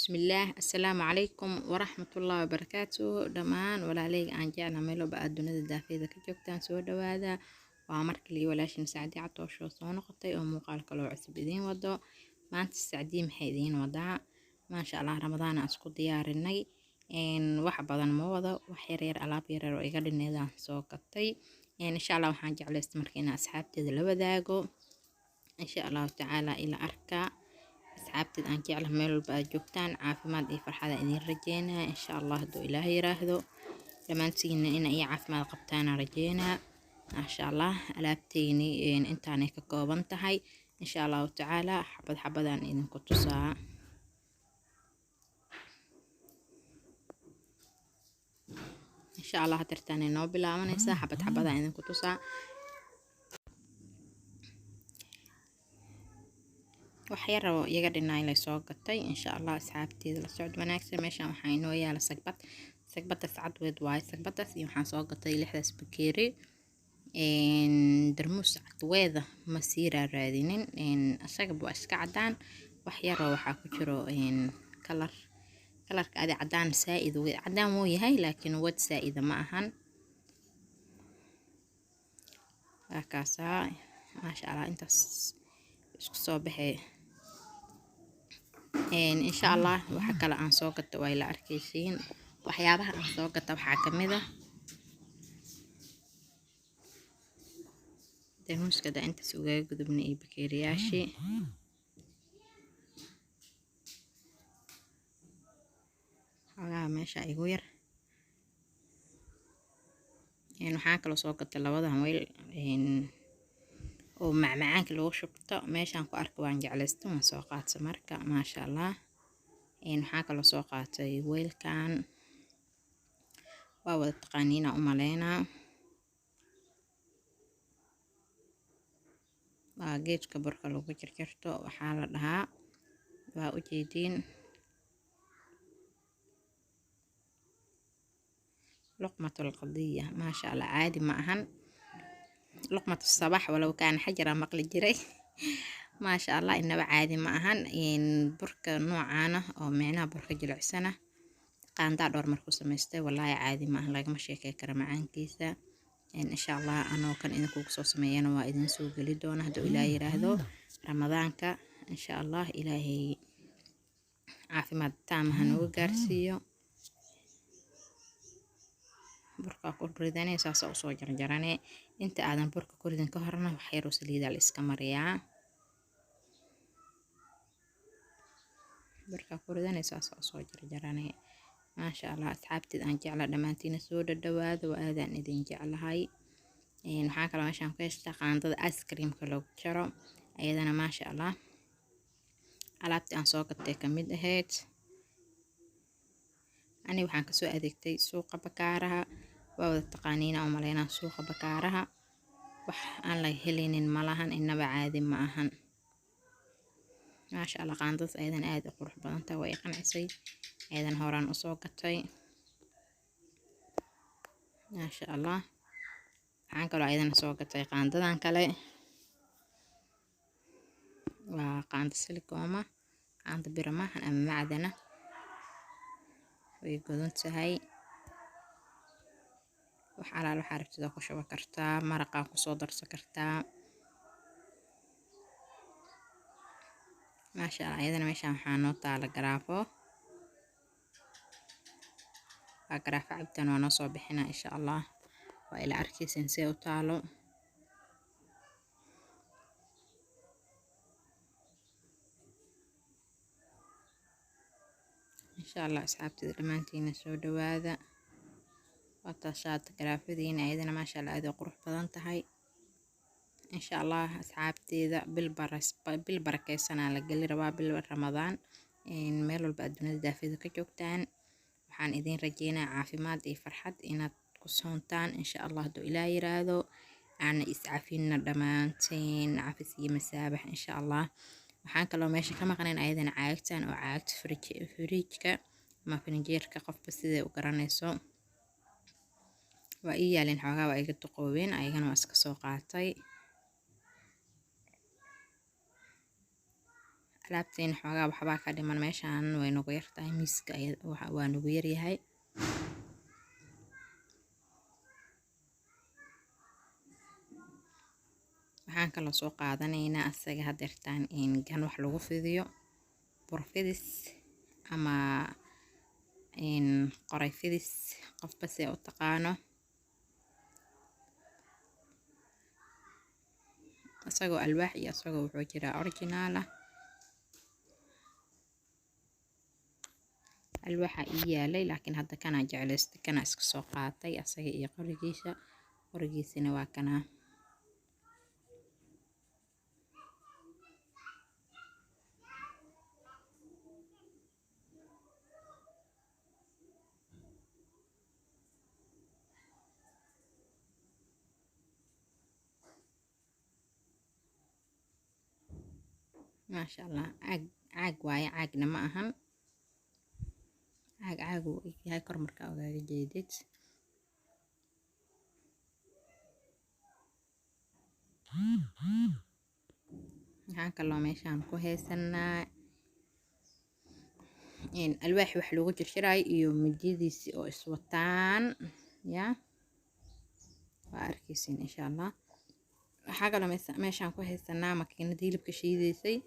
بسم الله السلام عليكم ورحمة الله وبركاته دمان ولا لي عن جعنا ميلو بقى الدنيا دافيدة كجوكتان سو دوادا وعمرك لي ولاش نساعدي عطوشو سو نقطي ومقال كلو عسب إذين ودو ما أنت السعدي محيدين وضع ما شاء الله رمضان أسكو ديارني إن واحد بدن موضة وحرير على بيرر ويقال النظام سو قطي إن شاء الله وحنجي على استمركينا أصحابتي ذي لبداقو إن شاء الله تعالى إلى أركا asxaabteed aan jeclahay meel walba aad joogtaan caafimaad iyo farxada idin rajeynaa insha Allah haduu Ilaahay yiraahdo dhamaantiina in ay caafimaad qabtaan rajeynaa insha Allah alaabteeni intaan ay ka kooban tahay insha Allah taala xabadaan idinku tusaa insha Allah tartaan inoo bilaabanaysa xabadaan idinku tusaa waxyaro iyaga dhinay la soo gatay insha Allah asxaabteeda la socod wanaagsan meeshan waxa inoo yaala sagbad sacad weed waay sagbadaas iyo waxaan soo gatay 6 bakeeri darmuus sacad weeda ma sii raadinin asaga buu iska cadaan waxyaro waxa ku jiro kalarka adi cadaan saaid weed cadaan wuu yahay laakiin wad saaid ma ahan kaasa ma sha Allah intaas isku soo baxay إن شاء الله وحكى عن سوقت وإلى أركيسين وحيابها عن سوقت وحكى مذا دهوس كده أنت سوقي قدامنا إيه بكيرياشي حاجة ماشي يغير يعني حاكلو سوقت لوضع ويل إن ومعانك لو شبطة ماشان ku arko waan jeclaysto waan soo qaatay marka ma sha Allah waxa kala soo qaatay weelkan waa wada taqaaniina u maleena waa geedka burka lagu jarjarto waxa la dhahaa waa u jeedin luqmatul qadiya ma sha Allah caadi ma ahan لقمة الصباح ولو كان حجرة مقلي جري ما شاء الله إنه عادي معهن إن بركة نوعانة أو معناه بركة جلع سنة قاندار دور مركوسة مستوى والله عادي معهن لاقي مشي كيكرة معان كيسة إن شاء الله أنا وكان إذا كوكسو سميانا وإذن سوق لدونا هدو إلهي راهدو رمضانك إن شاء الله إلهي عافي ما تامها نو قارسيو burka ku ridanay saas oo soo jarjarane inta aadan burka ku ridan ka horna wax yar oo saliid la iska mariyaa burka ku ridanay saas oo soo jarjarane ma sha Allah asxaabtid aan jecla dhamaantiina soo dhawaado aadan idin jeclahay waxa kale meeshan ku heystaa qaandada ice cream ka lagu jaro ayadana ma sha Allah alaabti aan soo gatay kamid ahayd أنا وحن كسو أديكتي سوق بكارها وتقانينا أو ملينا سوق بكارها وح أنا لي هلين الملهن إنه بعادي معهن ما شاء الله قاندس أيضا آدي قروح بلانتا ويقن عسي أيضا هوران أسوقتي ما شاء الله عنكلو أيضا أسوقتي قانددان كلي وقاندس لكوما قاند برماهن أما معدنة ويقولون تهاي وحلال وحاربت ذاك وشوا كرتا مرقة وصودر سكرتا ما شاء الله أيضا ماشي حانوت على جرافو جراف عبتنا ونصو بحنا إن شاء الله وإلى أركيس نسيو تالو إن شاء الله أصحابتي دمانتينا سو دوادا وطاشات جرافدين أيضا ما شاء الله هذا قروح بدنتهاي إن شاء الله أصحابتي ذا بالبركة سنة لقلي ربا بالرمضان إن ميلو البقدونة دافيدة كجوكتان وحان إذين رجينا عافيمات فرحات إنا تقصونتان إن شاء الله دو إلهي يرادو أنا إسعافينا دمانتين عافيسي مسابح إن شاء الله waxaan kaloo meesha ka maqnayn ayadan caagtan oo caagta fridge-ka ama firinjeerka qofba sidee u garanayso waa yaalin xoogaa waa iga duqoobeen ayagana waa iska soo qaatay alaabteen xoogaa waxbaa ka dhiman meeshaan way nagu yartahay miiska waa nagu yaryahay waxaan kala soo qaadanaynaa asaga hadeertaan gan wax lagu fidiyo burfidis ama qoray fidis qofba see u taqaano asagoo alwaax iyo asagoo wuxuu jiraa original ah alwaaxa ii yaalay laakiin hadda kana jeclaystay kana iska soo qaatay asaga iyo qorigiisina waa kana ما شاء الله عاق واي عاقنا ما أهن عاقو هاي كرمركا وغاقي جيدت waxaan kaloo meeshaan ku haysanaa alwaax wax lagu jirjiraay iyo midiyadiisi oo iswataan ya waa arkaysiin insha Allah waxaa kaloo meeshaan ku haysanaa makiinada hilibka shiidaysay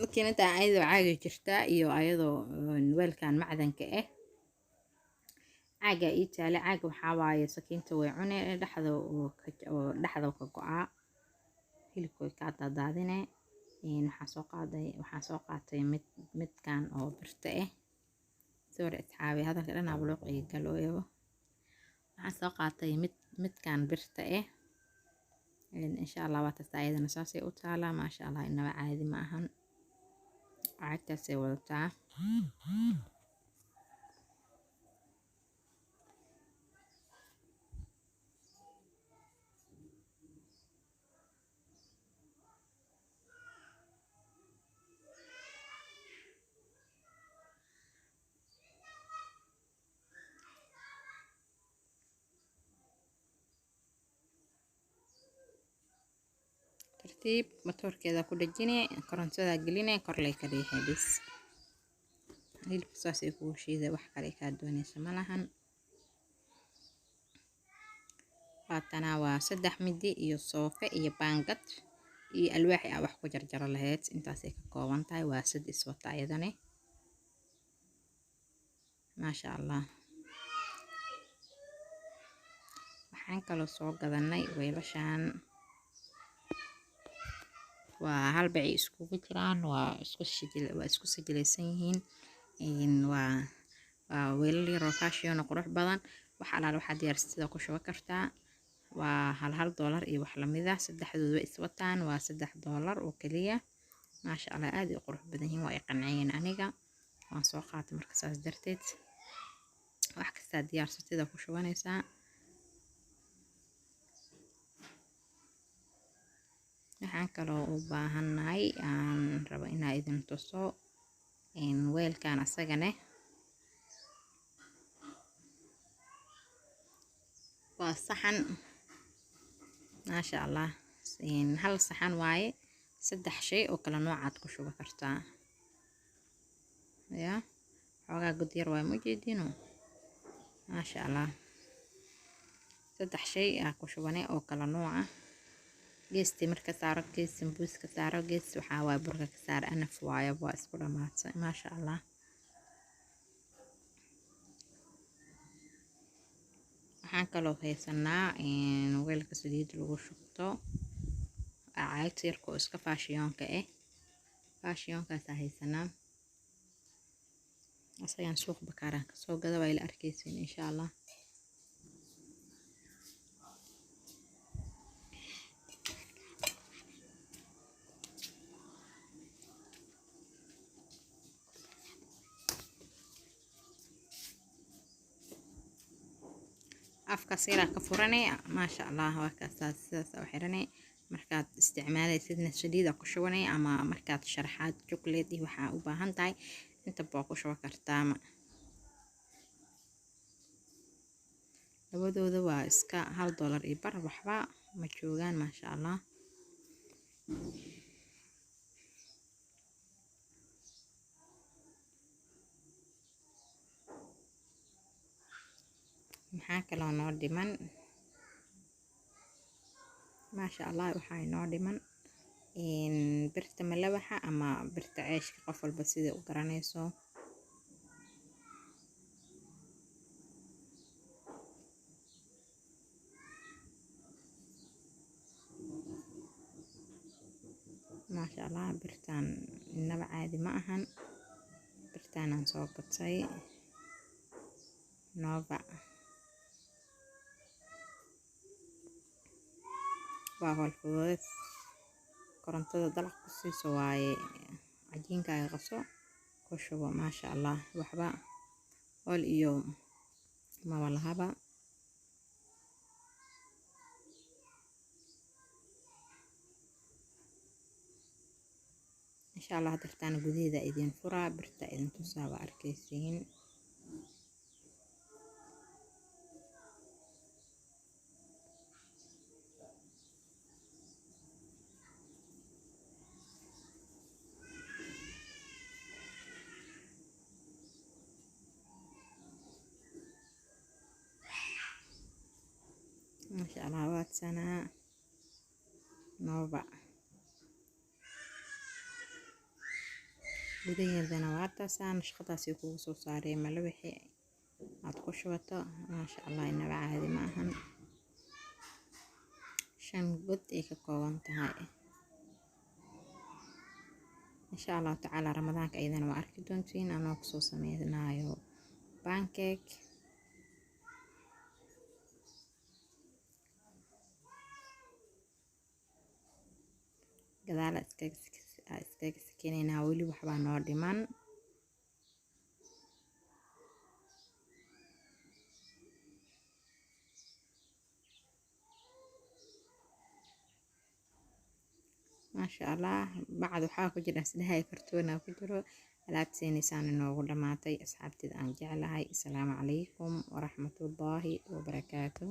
makiinada ayadoo caaga jirta iyo ayadoo weelkan macdanka ah caaga ii taale caaga waxaa waaye sakiinta way cune dhaxda ka go'aa hilibka way ka daadine waxaan soo qaatay midkan oo birta ah sawir asxaabi hadalka dhan abluuq iyo galooyo waxaan soo qaatay midkan birta ah insha Allah waa taas ayadana saasay u taalaa ma sha Allah inaba caadi ma ahan caagtaasay wadataa tartiib matoorkeeda ku dhajine korontada geline kor lay ka dhigay bis hilibka saasay ku shiiday wax kale ka doonaysa malahan waatana waa 3 midi iyo soofe iyo baangad iyo alwaax wax ku jarjaro lahayd intaasay ka kooban tahay waa 3 iswata ayadane ma sha Allah waxaan kaloo soo gadanay weelashaan waa hal baci iskugu jiraan waa isku sijilaysan yihiin waa weelal yar oo fashion qurux badan wax alaal waxa diyaarsatida ku shuba kartaa waa hal $1 iyo wax lamid ah saddexdooda iswataan waa $3 oo kaliya ma sha Allah aad u qurux badan yihiin waa qanciyeen aniga waan soo qaatay marka saas darteed wax kasta diyaarsatida ku shubanaysaa waxaan kaloo u baahanahay aan rabo inaan idin tuso weelkan asagane waa saxan ma sha Allah hal saxan waaye 3 shay oo kala noocaad ku shuba kartaa ya xogaa gud yar waa mujeedino ma sha Allah 3 shay ku shubanay oo kala nooca geesti marka saaro gees sambuuska saaro gees waxa waa burka ka saar anaf waayo waa isku dhamaatay ma sha Allah waxaan kaloo haysanaa weelka saliid lagu shubto caagta yar oo iska fashion-ka fashion-kaas haysanaa asagan suuq bakaaran ka soo gada waa ila arkaysiin insha Allah afka sira ka furanay ma sha Allah waa ka saas oo xiranay markaad isticmaalaysidna saliid ku shubanay ama markaad sharaxaad chocolate iyo waxa u baahan tahay inta baa ku shuba kartaa labadooda waa iska $1 iyo bar waxba ma joogaan ma sha Allah maxaa kaloo noo dhiman maasha allah waxaa inoo dhiman birta malawaxa ama birta ceeshka qof walba sida u garanayso. maasha allah birtaan inaba caadi ma ahan, birtaanaan soo gatay Nova. waa howl fudud korontada dalaq ku siiso waaye, cajiinkaaga qaso ku shubo maasha allah waxba howl iyo maba lahaba. insha allah birtaan gudaheeda idin furaa, birta idin tusaa waa arkaysiin. maasha allah waad sanaa Nova gudaheedana waa taasaan shaqadaasi kugu soo saaray malawaxi aad ku shubato. maasha allah inaba caadi ma ahan, 5 god ay ka kooban tahay. insha allah tacaala ramadaanka ayadana waa arki doontiin anoo kusoo sameynaayo pancake. gadaal iskaga sakeynayna weli waxbaa noo dhiman. maasha allah bacd waxaa ku jira isdhahay kartoona ku jiro alaabteenisaan inoogu dhamaatay. asxaabteeda aan jeclahay, assalaamu calaykum waraxmatullaahi wabarakaatuh.